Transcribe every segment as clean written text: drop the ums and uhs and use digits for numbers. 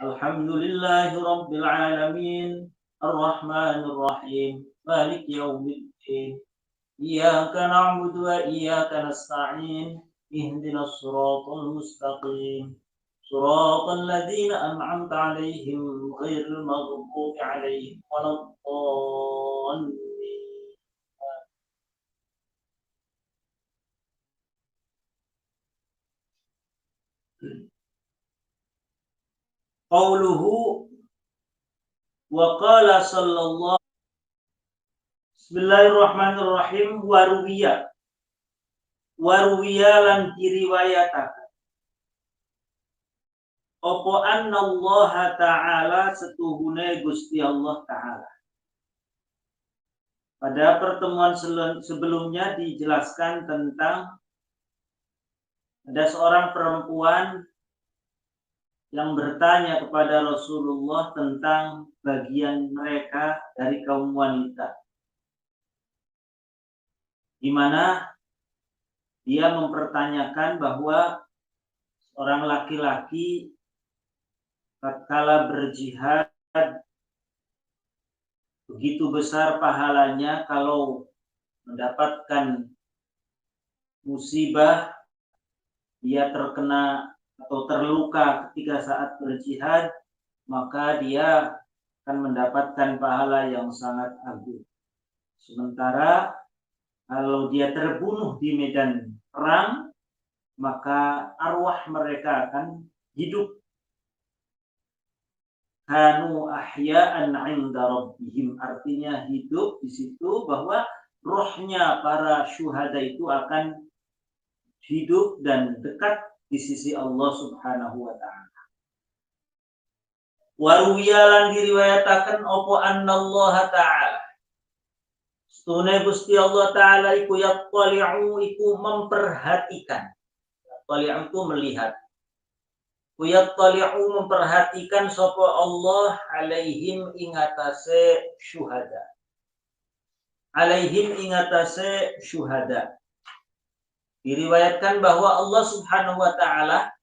Alhamdulillahi Rabbil Alamin. Ar-Rahmanir Rahim. Malik Yawmiddin. Iyyaka na'budu wa iyyaka nasta'in. Ihdinas siratal mustaqim. Siratal ladzina an'amta 'alaihim ghairil maghdubi 'alaihim waladdallin. Qauluhu wa qala sallallahu. Bismillahirrahmanirrahim. Waruwiya lan diriwayataken apa annallaha ta'ala setuhune Gusti Allah Ta'ala. Pada pertemuan sebelumnya dijelaskan tentang ada seorang perempuan yang bertanya kepada Rasulullah tentang bagian mereka dari kaum wanita, di mana dia mempertanyakan bahwa orang laki-laki tatkala berjihad begitu besar pahalanya kalau mendapatkan musibah, dia terkena atau terluka ketika saat berjihad, maka dia akan mendapatkan pahala yang sangat agung. Sementara kalau dia terbunuh di medan perang, maka arwah mereka akan hidup. Kanu ahya'an 'inda rabbihim, artinya hidup di situ bahwa rohnya para syuhada itu akan hidup dan dekat di sisi Allah Subhanahu wa ta'ala. Waruwiyalan diriwayatakan apa annallaha ta'ala stune Gusti Allah Ta'ala iku yattali'u iku memperhatikan. Yattali'u itu melihat. Yattali'u memperhatikan sapa Allah alaihim ingatase syuhada. Alaihim ingatase syuhada. Diriwayatkan bahwa Allah Subhanahu wa ta'ala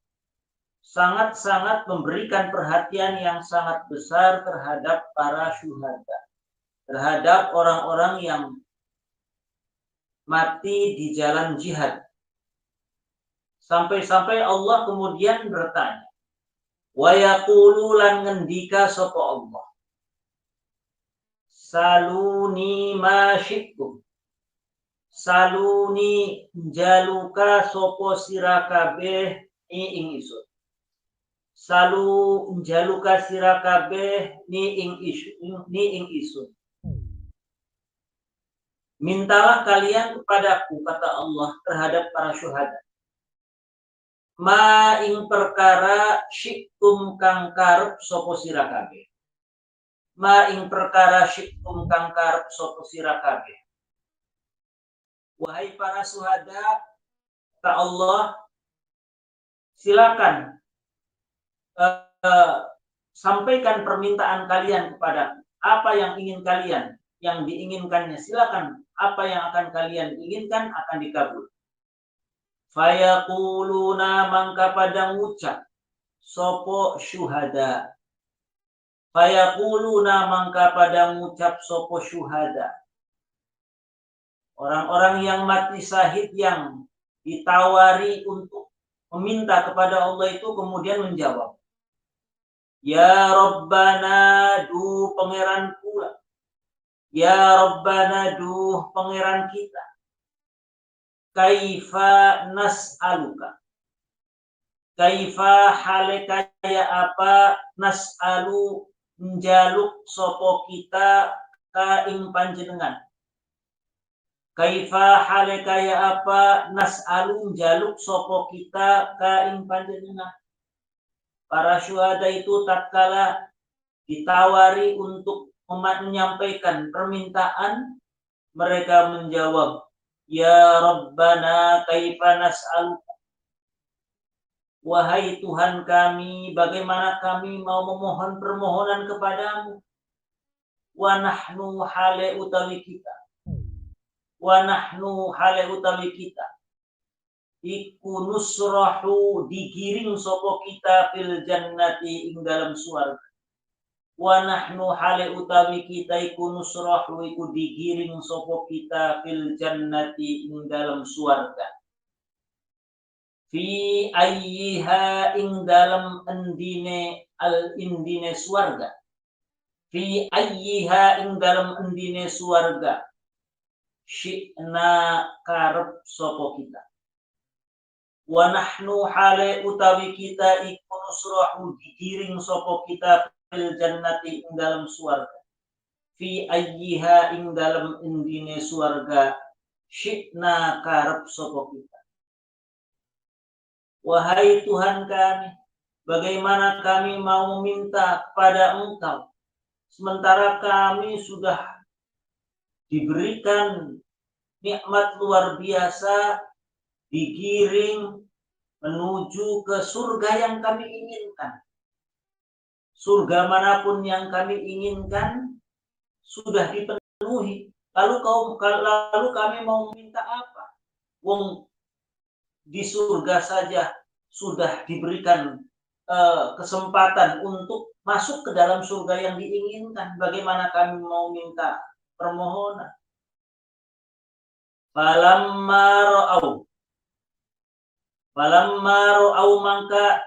sangat-sangat memberikan perhatian yang sangat besar terhadap para syuhada, terhadap orang-orang yang mati di jalan jihad. Sampai-sampai Allah kemudian bertanya, wa yaqulu lan ngendika sapa Allah, saluni ma syi'tum. Saluni jaluka sapa sira kabeh ing isun. Salu jaluka sira kabeh ni ing isun. Mintalah kalian kepadaku, kata Allah, terhadap para syuhada. Ma ing perkara syi'tum kang karep sapa sira kabeh. Ma ing perkara syi'tum kang karep sapa sira kabeh. Wahai para syuhada, kata Allah, silakan sampaikan permintaan kalian kepada apa yang ingin kalian, yang diinginkannya silakan, apa yang akan kalian inginkan akan dikabul. Fayaquluna mangka pada ngucap sopo syuhada. Fayaquluna mangka pada ngucap sopo syuhada. Orang-orang yang mati syahid yang ditawari untuk meminta kepada Allah itu kemudian menjawab, ya Rabbana duh pangeran pula. Ya Rabbana duh pangeran kita. Kaifa nas'aluka. Kaifa hale kaya apa nas'alu njaluk sopo kita ka ing panjenengan. Kaifa hale kaya apa nas'alu njaluk sopo kita ka ing panjenengan. Para syuhada itu tatkala ditawari untuk menyampaikan permintaan, mereka menjawab, ya Rabbana kaifa nas'aluka. Wahai Tuhan kami, bagaimana kami mau memohon permohonan kepadamu. Wa nahnu hale utawi kita. Wa nahnu hale utawi kita. iku nusrahu digiring sapa kita fil jannati ing dalam swarga. Wa nahnu hale utawi kita iku nusrahu iku digiring sapa kita fil jannati ing dalam swarga. Fi ayyiha ing dalam endine indine swarga. Fi ayyiha ing dalam endine swarga. Syi'na karep sapa kita. Wa nahnu hale utawi kita iku nusrahu digiring sapa kita fil jannati ing dalam swarga. Fi ayyiha ing dalam endine swarga. Syi'na karep sapa kita. Wahai Tuhan kami, bagaimana kami mau minta kepada Engkau sementara kami sudah diberikan nikmat luar biasa, digiring menuju ke surga yang kami inginkan. Surga manapun yang kami inginkan sudah dipenuhi. Lalu kami mau minta apa? Wong di surga saja sudah diberikan kesempatan untuk masuk ke dalam surga yang diinginkan. Bagaimana kami mau minta permohonan? Falamma ra'au mangka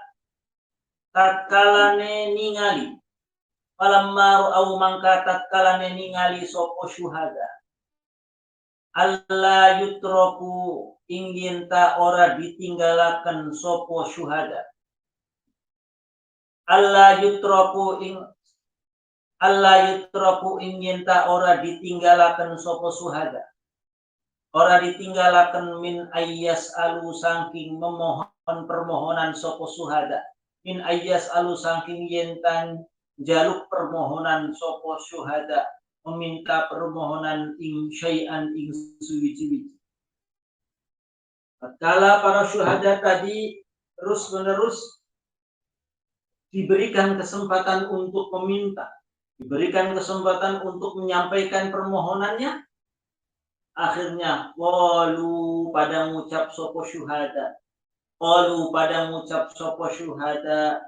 tatkalane ningali. Falamma ra'au mangka tatkalane ningali sapa syuhada. Allah yutroku ingin ta ora ditinggalaken sapa syuhada. Allah yutroku ingin ta ora ditinggalaken sapa syuhada. Ora ditinggalaken min ayyas alu saking memohon permohonan sapa syuhada. Min ayyas alu saking yentan jaluk permohonan sapa syuhada. Meminta permohonan ing syai'an ing suwi-wiji. Tatkala para syuhada tadi terus-menerus diberikan kesempatan untuk meminta, diberikan kesempatan untuk menyampaikan permohonannya, akhirnya qalu pada ngucap sapa syuhada. Qalu pada ngucap sapa syuhada,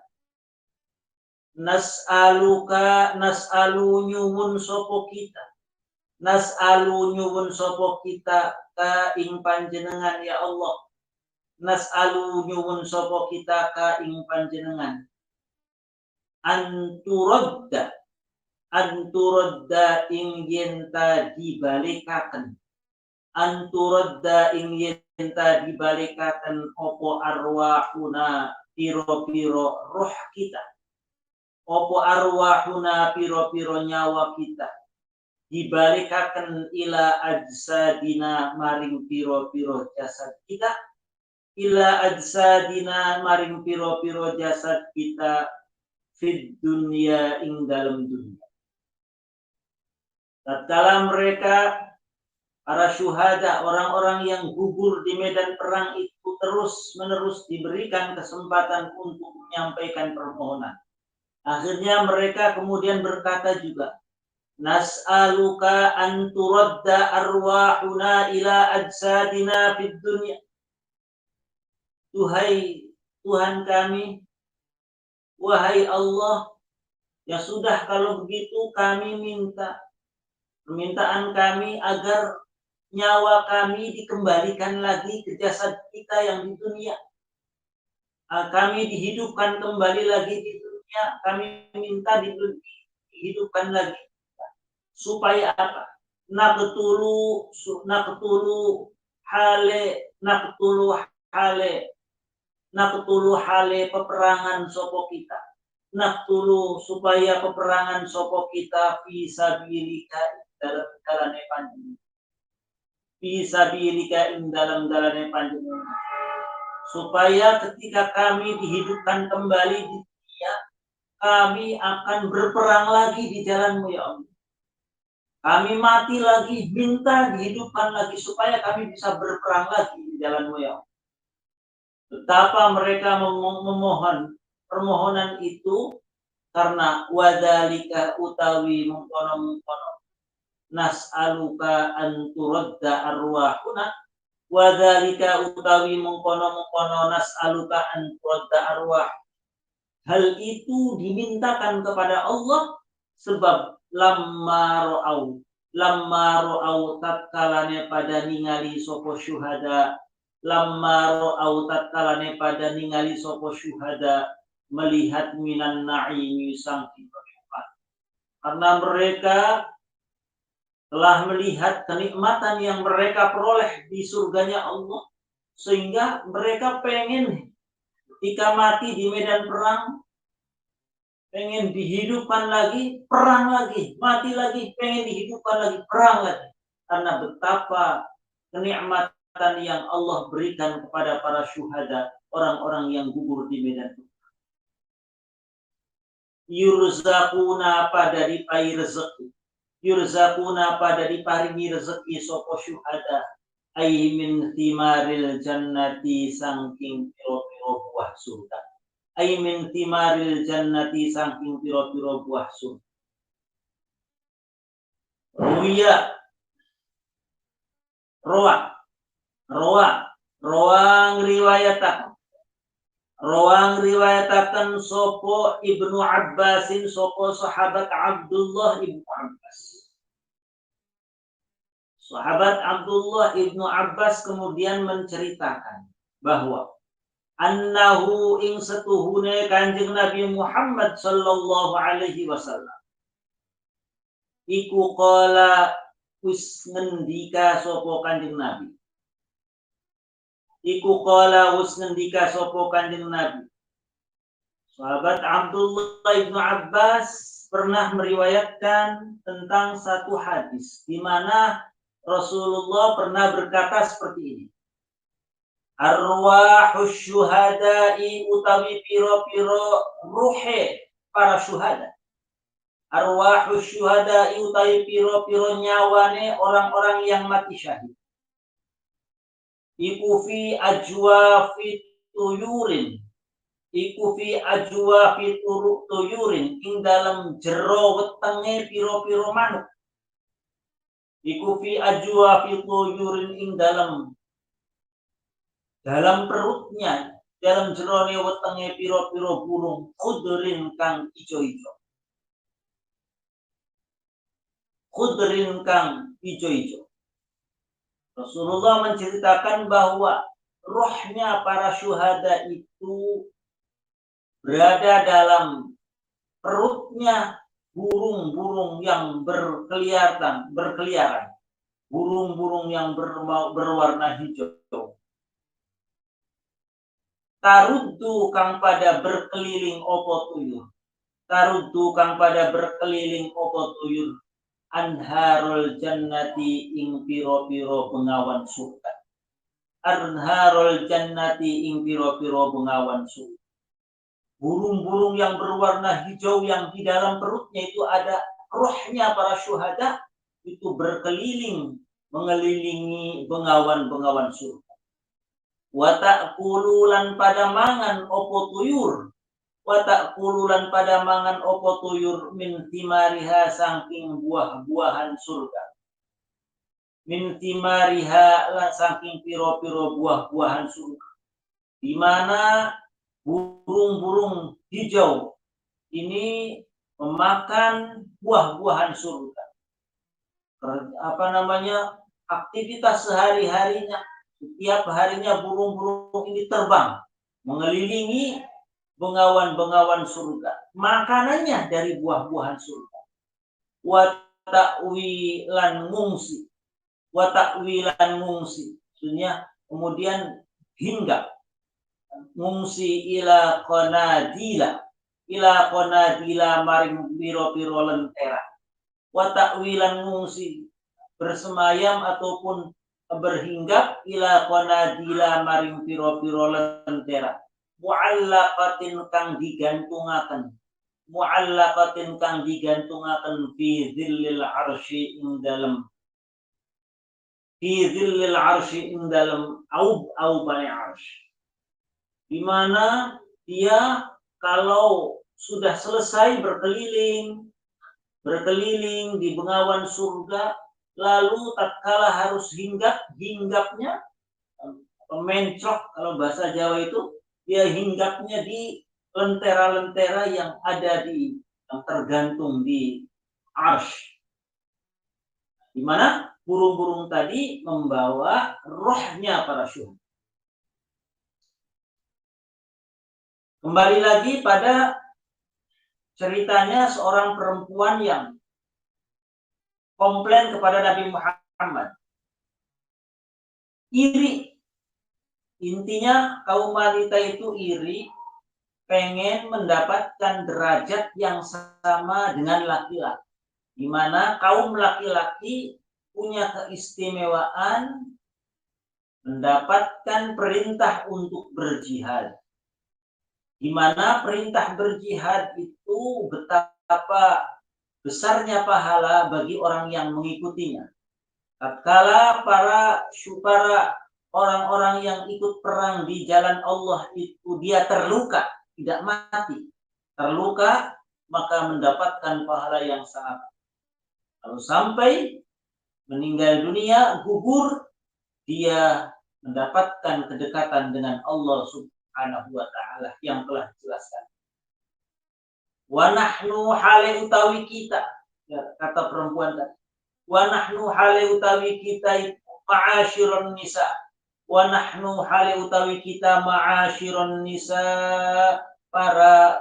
nas'alu nyuwun sapa kita. Nas'alu nyuwun sapa kita ka ing panjenengan ya Allah. Nas'alu nyuwun sapa kita ka ing panjenengan. Anturadda ing yenta dibalikaken. Anturadda ing yenta dibalikaken opo arwahuna piro-piro roh kita. Opo arwahuna piro-piro nyawa kita dibalikaken ila ajsadina maring piro-piro jasad kita, ila ajsadina maring piro-piro jasad kita fid dunya ing dalam dunia. Tatkala mereka para syuhada, orang-orang yang gugur di medan perang itu terus-menerus diberikan kesempatan untuk menyampaikan permohonan. Akhirnya mereka kemudian berkata juga, nas'aluka an turadda arwahuna ila ajsadina fid dunya. Tuhai Tuhan kami, wahai Allah, ya sudah kalau begitu kami minta permintaan kami agar nyawa kami dikembalikan lagi ke jasad kita yang di dunia. Kami dihidupkan kembali lagi di dunia, kami minta dihidupkan lagi. Supaya apa? Naqtulu hale peperangan sopo kita. Naqtulu supaya peperangan sopo kita fisabilika dalam dalane panjenengan. Fisabilika dalam dalane panjenengan. Supaya ketika kami dihidupkan kembali di dunia, kami akan berperang lagi di jalan-Mu ya Allah. Kami mati lagi, minta dihidupkan lagi supaya kami bisa berperang lagi di jalan-Mu ya Allah. Betapa mereka memohon permohonan itu karena wadzalika utawi mengkono nas'aluka an turadda arwahuna Wadzalika utawi mengkono-mengkono nas'aluka an turadda arwah. Hal itu dimintakan kepada Allah sebab lamma ro'au tatkalane pada ningali sapa syuhada, lamma ro'au tatkalane pada ningali sapa syuhada melihat minan na'imi sangking kenikmatan. Karena mereka telah melihat kenikmatan yang mereka peroleh di surganya Allah, sehingga mereka pengen ketika mati di medan perang, pengen dihidupkan lagi, perang lagi, mati lagi, pengen dihidupkan lagi, perang lagi. Karena betapa kenikmatan yang Allah berikan kepada para syuhada, orang-orang yang gugur di medan perang. Yurzaquna pada dipai rezeki. Yurzaquna pada diparingi rezeki sapa syuhada. Ai min thimaril jannati sangking piro-piro buah surga. Ai min thimaril jannati sangking piro-piro buah surga. Roang riwayatakan sopo Ibnu Abbasin sopo sahabat Abdullah Ibnu Abbas. Sahabat Abdullah Ibnu Abbas kemudian menceritakan bahwa annahu ing setuhune Kanjeng Nabi Muhammad sallallahu alaihi wasallam iku qala wis ngendika sapa Kanjeng Nabi. Iku qala wis ngendika sapa Kanjeng Nabi. Sahabat Abdullah Ibnu Abbas pernah meriwayatkan tentang satu hadis di mana Rasulullah pernah berkata seperti ini. Arwahus syuhada'i utawi piro-piro ruhe para syuhada. Arwahus syuhada'i utawi piro-piro nyawane orang-orang yang mati syahid. Iku fi ajwafi tuyurin. Iku fi ajwafi tuyurin ing dalam jero wetenge piro-piro manuk. Iku fi ajwafi tuyurin ing dalam perutnya, dalam jerone wetenge piro-piro burung khudrin kang ijo-ijo. Khudrin kang ijo-ijo. Rasulullah menceritakan bahwa rohnya para syuhada itu berada dalam perutnya burung-burung yang berkeliaran. Burung-burung yang berwarna hijau. Taruddu kang pada berkeliling opo tuyur. Taruddu kang pada berkeliling opo tuyur. Anharul jannati ing piro-piro bengawan surga. Anharul jannati ing piro-piro bengawan surga. Burung-burung yang berwarna hijau yang di dalam perutnya itu ada rohnya para syuhada itu berkeliling mengelilingi bengawan-bengawan surga. Wa ta'kululan pada mangan opo tuyur. Wa ta'kululan pada mangan opo tuyur min timariha saking buah-buahan surga. Min timariha lan saking piro-piro buah-buahan surga. Di mana burung-burung hijau ini memakan buah-buahan surga. Aktivitas sehari-harinya, setiap harinya burung-burung ini terbang mengelilingi bengawan-bengawan surga. Makanannya dari buah-buahan surga. Wa ta'wilan ngungsi. Wa ta'wilan ngungsi. Maksudnya kemudian hinggap. Ngungsi ila qanadila maring piro-piro lentera. Wa ta'wilan ngungsi bersemayam ataupun berhinggap ila qanadila maring piro-piro lentera. Mu'allaqatin kang digantungaken fi zillil arsy ing dalem aub-aubane arsy. Di mana dia kalau sudah selesai berkeliling di bengawan surga, lalu tatkala harus hinggapnya mencrok kalau bahasa Jawa itu, dia hinggapnya di lentera-lentera yang ada yang tergantung di arsy, di mana burung-burung tadi membawa rohnya para syuhada. Kembali lagi pada ceritanya seorang perempuan yang komplain kepada Nabi Muhammad. Iri. Intinya kaum wanita itu iri, pengen mendapatkan derajat yang sama dengan laki-laki. Di mana kaum laki-laki punya keistimewaan mendapatkan perintah untuk berjihad. Di mana perintah berjihad itu betapa besarnya pahala bagi orang yang mengikutinya. Tatkala para orang-orang yang ikut perang di jalan Allah itu dia terluka, tidak mati, terluka, maka mendapatkan pahala yang sangat. Kalau sampai meninggal dunia, gugur, dia mendapatkan kedekatan dengan Allah Subhanahu wa ta'ala yang telah dijelaskan. Wa nahnu hale utawi kita, ya, kata perempuan tadi. Wa nahnu hale utawi kita ma'asyiron nisa. Wa nahnu hale utawi kita ma'asyiron nisa, para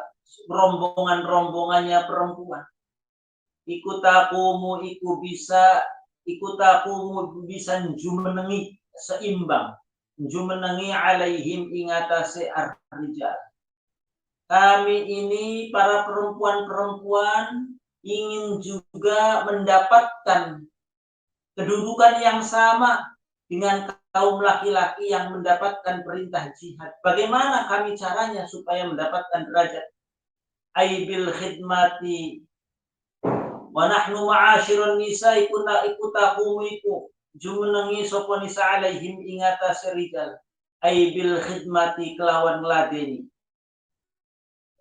rombongan-rombongannya perempuan. Ikutakumu jumenengi seimbang, jumenengi alaihim ingatase ar-rijal. Kami ini para perempuan-perempuan ingin juga mendapatkan kedudukan yang sama dengan kaum laki-laki yang mendapatkan perintah jihad. Bagaimana kami caranya supaya mendapatkan derajat? Aibil khidmati wa nahnu ma'asyiron nisa ikutakumiku jumenengi sapa nisa alaihim ingata serijal aibil khidmati kelawan ladeni,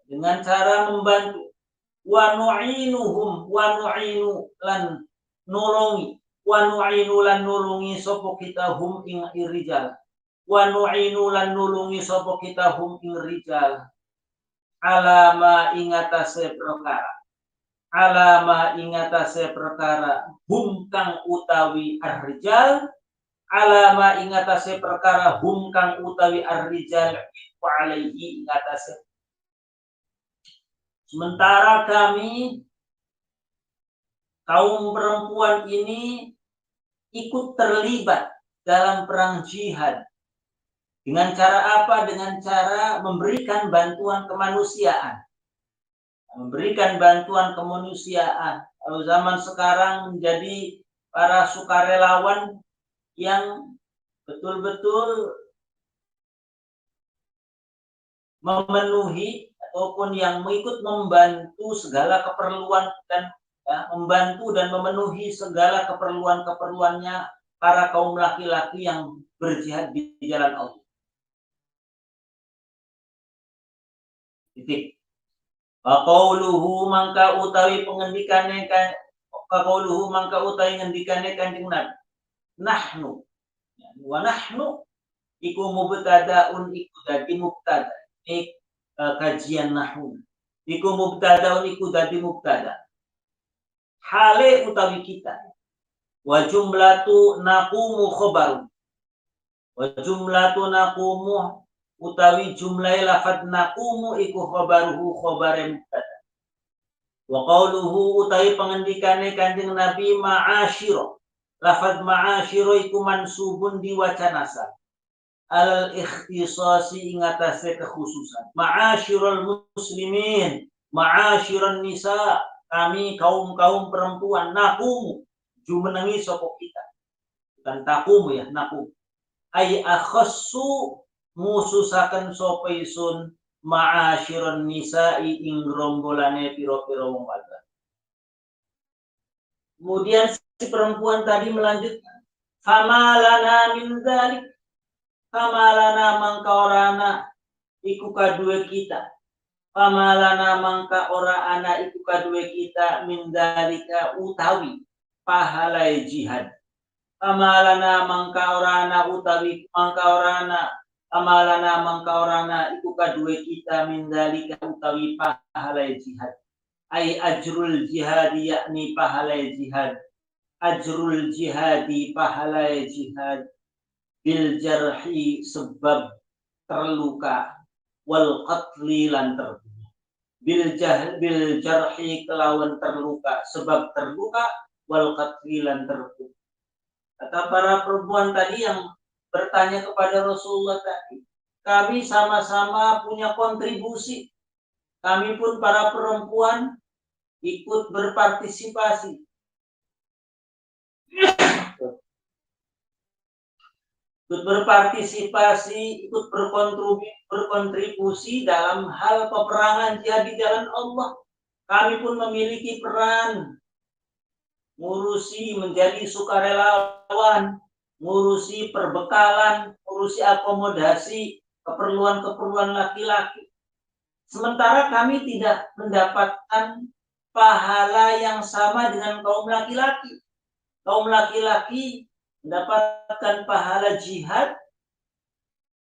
dengan cara membantu, wa nu'inuhum wa nu'inu lan nolongi, wa nu'inu lan nolongi sapa kita hum ing rijal, wa nu'inu lan nolongi sapa kita hum ing rijal alama ingatase perkara, alama ingatase perkara hum kang utawi ar-rijal, alama ingatase perkara hum kang utawi ar-rijal wa alaihi ingatase. Sementara kami kaum perempuan ini ikut terlibat dalam perang jihad. Dengan cara apa? Dengan cara memberikan bantuan kemanusiaan. Memberikan bantuan kemanusiaan. Kalau zaman sekarang menjadi para sukarelawan yang betul-betul memenuhi ataupun yang mengikut membantu segala keperluan dan membantu dan memenuhi segala keperluan-keperluannya para kaum laki-laki yang berjihad di jalan Allah. Titik. Qauluhu mangka utawi pengendikane qauluhu mangka utawi ngendikane Kanjeng Nabi. Nahnu. Wa nahnu iku mubtadaun iku dadi mubtada. Kajian nahwu. Iku mubtadaun iku dadi mubtada. Hale utawi kita. Wa jumlatu naqumu khabaru. Wa jumlatu naqumu utawi jumlah lafad naqumu iku khabaruhu khabare mubtada. Wa qauluhu utawi pengendikane Kanjeng Nabi ma'asyira. Lafad ma'asyira iku mansubun diwaca nasab. Al ikhtisasi ingatase kekhususan. Ma'asyirul muslimin, ma'asyiron nisa, kami kaum-kaum perempuan, naqumu jumenengi sapa kita. Bukan taqumu ya, naqumu. Ai akhassu mususaken sapa isun ma'asyiron nisa'i ing rombolane pira-pira wong wadon. Kemudian si perempuan tadi melanjutkan, famalana min dzalik, famalana mangka orana iku kadue kita, famalana mangka ora ana iku kadue kita min dzalika utawi pahalai jihad, amalana mangka orana utawi mangka orana amalana mangka orana iku kadue kita mindalika utawi pahala jihad ai ajrul jihad yakni pahala jihad ajrul jihadi pahala jihad bil jarhi sebab terluka wal qatli lan terbunuh bil jarhi kelawan terluka sebab terluka wal qatli lan terbunuh. Kata para perempuan tadi yang bertanya kepada Rasulullah tadi, kami sama-sama punya kontribusi. Kami pun para perempuan ikut berpartisipasi. Ikut berpartisipasi, ikut berkontribusi dalam hal peperangan jihad di jalan Allah. Kami pun memiliki peran ngurusi menjadi sukarelawan, ngurusi perbekalan, ngurusi akomodasi keperluan-keperluan laki-laki. Sementara kami tidak mendapatkan pahala yang sama dengan kaum laki-laki. Kaum laki-laki mendapatkan pahala jihad,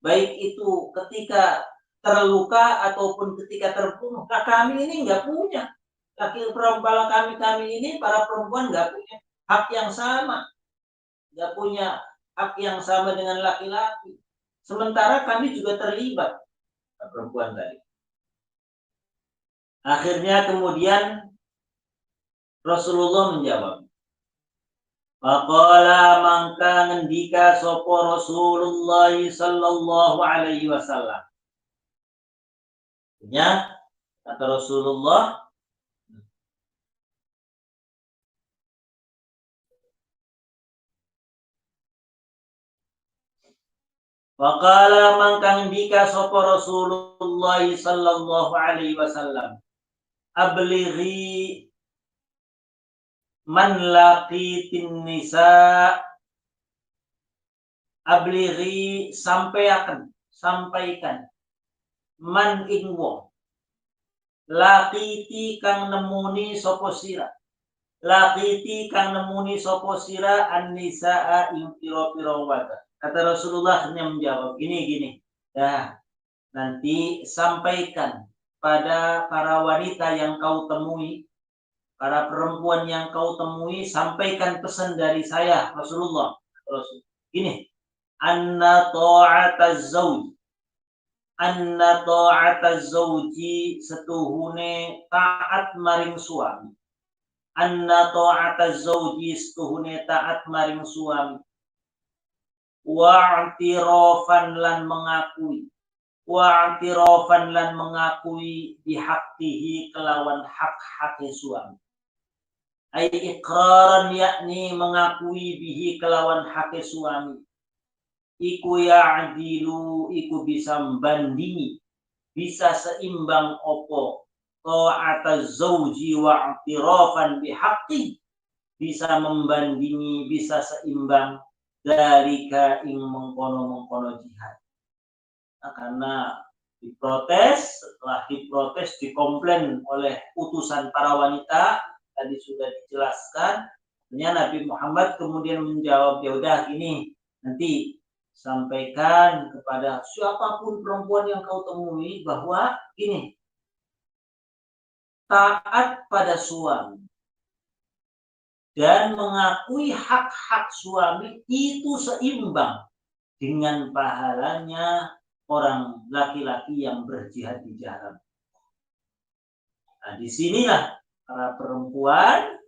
baik itu ketika terluka ataupun ketika terbunuh. Nah, kami ini nggak punya. Kami ini para perempuan nggak punya hak yang sama, nggak punya hak yang sama dengan laki-laki. Sementara kami juga terlibat perempuan tadi. Akhirnya kemudian Rasulullah menjawab, faqala mangka ngendika sapa Rasulullah sallallahu alaihi wasallam. Ya, kata Rasulullah, faqala mangka ngendika sapa Rasulullah sallallahu alaihi wasallam, ablighi man laqitin nisa, ablighi sampaikan man ing wong laqiti kang nemuni sapa sira, laqiti kang nemuni sapa sira an-nisaa ing pira-pira wada. Kata Rasulullah hanya menjawab gini. Dah, nanti sampaikan pada para wanita yang kau temui, para perempuan yang kau temui, sampaikan pesan dari saya Rasulullah. Gini, anna ta'ataz zauji setuhune taat maring suami. Anna ta'ataz zauji setuhune taat maring suami. Wa'tirafan lan mengakui bihaqqihi kelawan hak-hak suami. Ai iqraran yakni mengakui bihi kelawan hak suami. Iku ya'dilu iku bisa membandingi, bisa seimbang opo ta'ataz zauji wa'tirafan bihaqqi, bisa membandingi, bisa seimbang dalika ing mengkono jihad. Nah, karena setelah diprotes, dikomplain oleh utusan para wanita, tadi sudah dijelaskan, Nabi Muhammad kemudian menjawab, ya udah gini, nanti sampaikan kepada siapapun perempuan yang kau temui bahwa gini, taat pada suami dan mengakui hak-hak suami itu seimbang dengan pahalanya orang laki-laki yang berjihad di jalan. Nah, disinilah para perempuan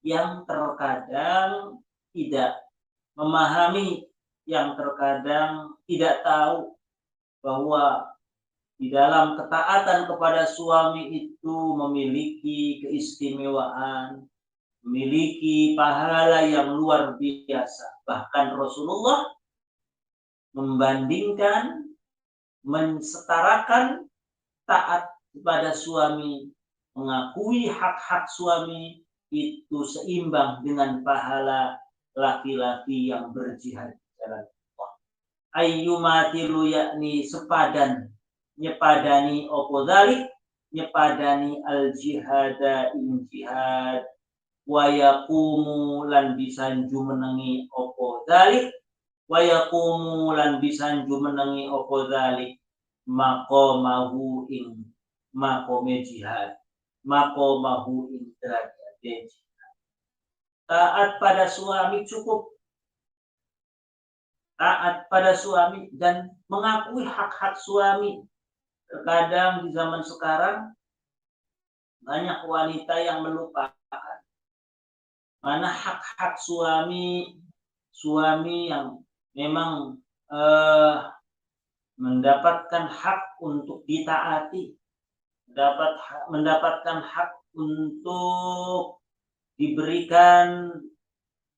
yang terkadang tidak memahami, yang terkadang tidak tahu bahwa di dalam ketaatan kepada suami itu memiliki keistimewaan, memiliki pahala yang luar biasa. Bahkan Rasulullah membandingkan, mensetarakan taat kepada suami, mengakui hak-hak suami itu seimbang dengan pahala laki-laki yang berjihad jalan Allah. Ayyumatilu yakni sepadan, nyepadani opo dzalik, nyepadani al jihada in jihad, wa yaqumu lan bisan jumenengi apa dzalik wa yaqumu lan bisan jumenengi apa dzalik maqamahu ing maqame jihad maqamahu ing derajat jihad. Taat pada suami cukup, taat pada suami dan mengakui hak-hak suami. Terkadang di zaman sekarang banyak wanita yang melupakan mana hak-hak suami yang memang mendapatkan hak untuk ditaati, mendapatkan hak untuk diberikan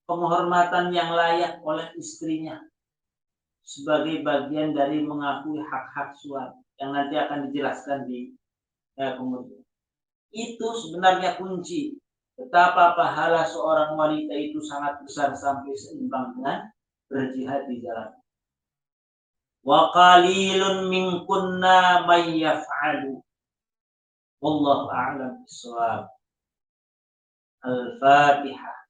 penghormatan yang layak oleh istrinya sebagai bagian dari mengakui hak-hak suami yang nanti akan dijelaskan di kemudian. Itu sebenarnya kunci betapa pahala seorang wanita itu sangat besar sampai seimbang dengan berjihad di jalan. Wa qalilun minkunna may yaf'alu. Wallahu a'lam bissawab. Al-Fatihah.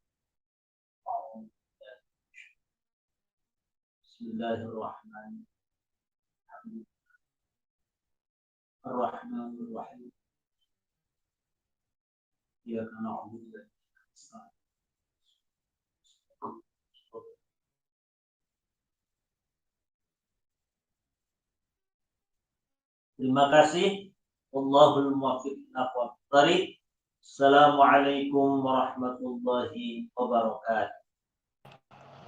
Bismillahirrahmanirrahim. Ar-Rahmanir-Rahim. Iyyaka na'budu wa iyyaka nasta'in. Terima kasih. Allahul muwaffiq ila thariq. Assalamualaikum warahmatullahi wabarakatuh.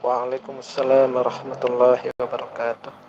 Waalaikumsalam warahmatullahi wabarakatuh.